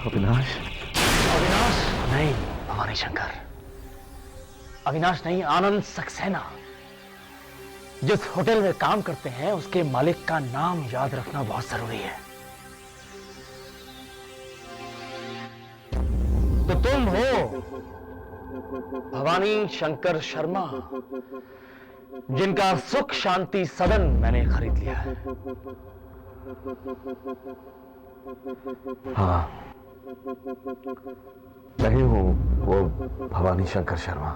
अविनाश। अविनाश नहीं भवानी शंकर, अविनाश नहीं, आनंद सक्सेना। जिस होटल में काम करते हैं उसके मालिक का नाम याद रखना बहुत जरूरी है। तो तुम हो भवानी शंकर शर्मा, जिनका सुख शांति सदन मैंने खरीद लिया है। हाँ, नहीं हूं वो भवानी शंकर शर्मा।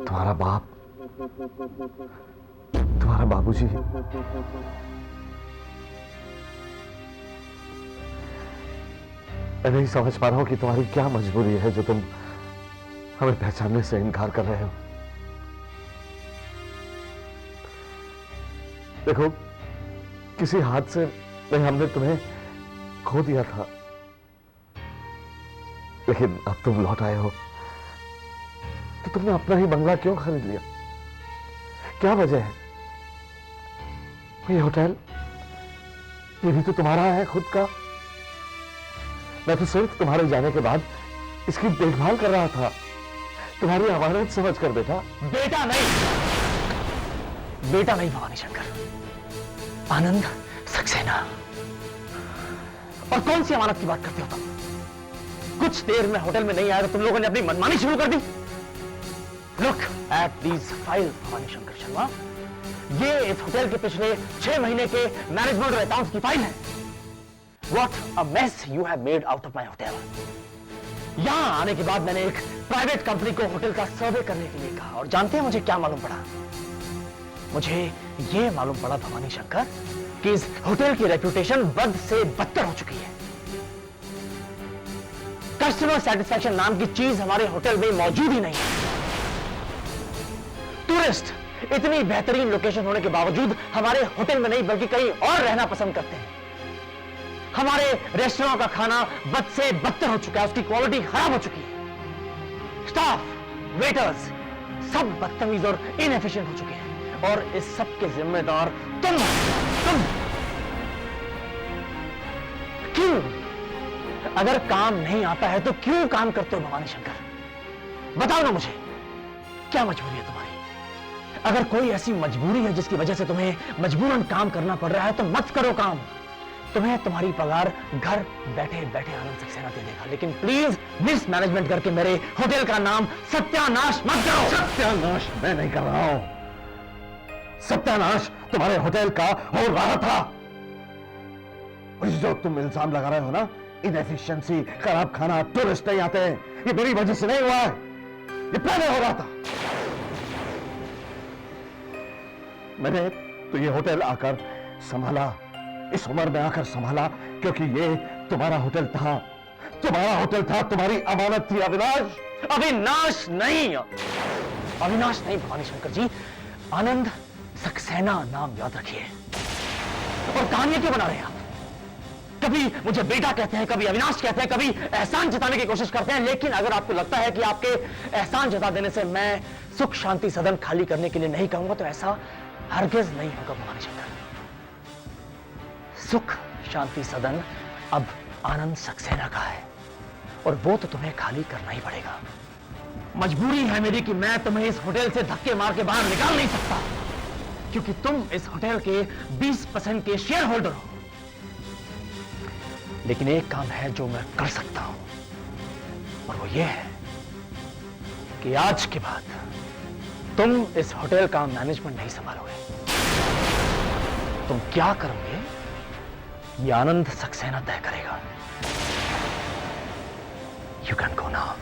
तुम्हारा बाप, तुम्हारा बाबूजी। मैं नहीं समझ पा रहा हूं कि तुम्हारी क्या मजबूरी है जो तुम हमें पहचानने से इनकार कर रहे हो। देखो, किसी हादसे में हमने तुम्हें खो दिया था, लेकिन अब तुम लौट आए हो तो तुमने अपना ही बंगला क्यों खरीद लिया? क्या वजह है? ये होटल, ये भी तो तुम्हारा है खुद का। मैं तो सिर्फ तुम्हारे जाने के बाद इसकी देखभाल कर रहा था, तुम्हारी अमानत समझकर। बेटा बेटा नहीं, बेटा नहीं भवानी शंकर, आनंद सक्सेना। और कौन सी अमानत की बात करते हो तुम? कुछ देर में होटल में नहीं आया तो तुम लोगों ने अपनी मनमानी शुरू कर दी। Look at these files Bhavani Shankar Sharma, ये इस होटल के पिछले 6 महीने के मैनेजमेंट और अकाउंट्स की फाइल है। What a mess you have made out of my hotel. यहां आने के बाद मैंने एक प्राइवेट कंपनी को होटल का सर्वे करने के लिए कहा, और जानते हैं मुझे क्या मालूम पड़ा? मुझे यह मालूम पड़ा भवानी शंकर कि इस होटल की रेपुटेशन बद से बदतर हो चुकी है। कस्टमर सेटिस्फैक्शन नाम की चीज हमारे होटल में मौजूद ही नहीं है। टूरिस्ट इतनी बेहतरीन लोकेशन होने के बावजूद हमारे होटल में नहीं बल्कि कहीं और रहना पसंद करते हैं। हमारे रेस्टोरेंट का खाना बद से बदतर हो चुका है, उसकी क्वालिटी खराब हो चुकी है। स्टाफ, वेटर्स सब बदतमीज और इनएफिशिएंट हो चुके हैं, और इस सब के जिम्मेदार तुम। क्यों? अगर काम नहीं आता है तो क्यों काम करते हो भवानी शंकर? बताओ ना मुझे, क्या मजबूरी है तुम्हारी? अगर कोई ऐसी मजबूरी है जिसकी वजह से तुम्हें मजबूरन काम करना पड़ रहा है तो मत करो काम। तुम्हें तुम्हारी पगार घर बैठे बैठे आनंद सक्सेना दे देगा, लेकिन प्लीज मिसमैनेजमेंट करके मेरे होटल का नाम सत्यानाश मत करो। सत्यानाश मैं नहीं कर रहा हूं, सत्यानाश तुम्हारे होटल का हो रहा था। जो तुम इल्जाम लगा रहे हो ना, इनएफिशिएंसी, खराब खाना, टूरिस्ट नहीं आते, ये मेरी वजह से नहीं हुआ है, ये पहले हो रहा था। मैंने तो ये होटल आकर संभाला, इस उम्र में आकर संभाला, क्योंकि ये तुम्हारा होटल था, तुम्हारा होटल था, तुम्हारी अमानत थी। अविनाश, अविनाश नहीं, अविनाश नहीं भवानी शंकर जी, आनंद सक्सेना नाम याद रखिए। और कहानियां क्यों बना रहे हैं आप? कभी मुझे बेटा कहते हैं, कभी अविनाश कहते हैं, कभी एहसान जताने की कोशिश करते हैं, लेकिन अगर आपको लगता है कि आपके एहसान जता देने से मैं सुख शांति सदन खाली करने के लिए नहीं कहूंगा तो ऐसा हरगिज नहीं होगा भवानी शंकर। सुख शांति सदन अब आनंद सक्सेना का है, और वो तो तुम्हें खाली करना ही पड़ेगा। मजबूरी है मेरी कि मैं तुम्हें इस होटल से धक्के मार के बाहर निकाल नहीं सकता, क्योंकि तुम इस होटल के 20% के शेयर होल्डर हो। लेकिन एक काम है जो मैं कर सकता हूं, और वो ये है कि आज के बाद तुम इस होटल का मैनेजमेंट नहीं संभालोगे। तुम क्या करोगे ये आनंद सक्सेना तय करेगा। You can go now.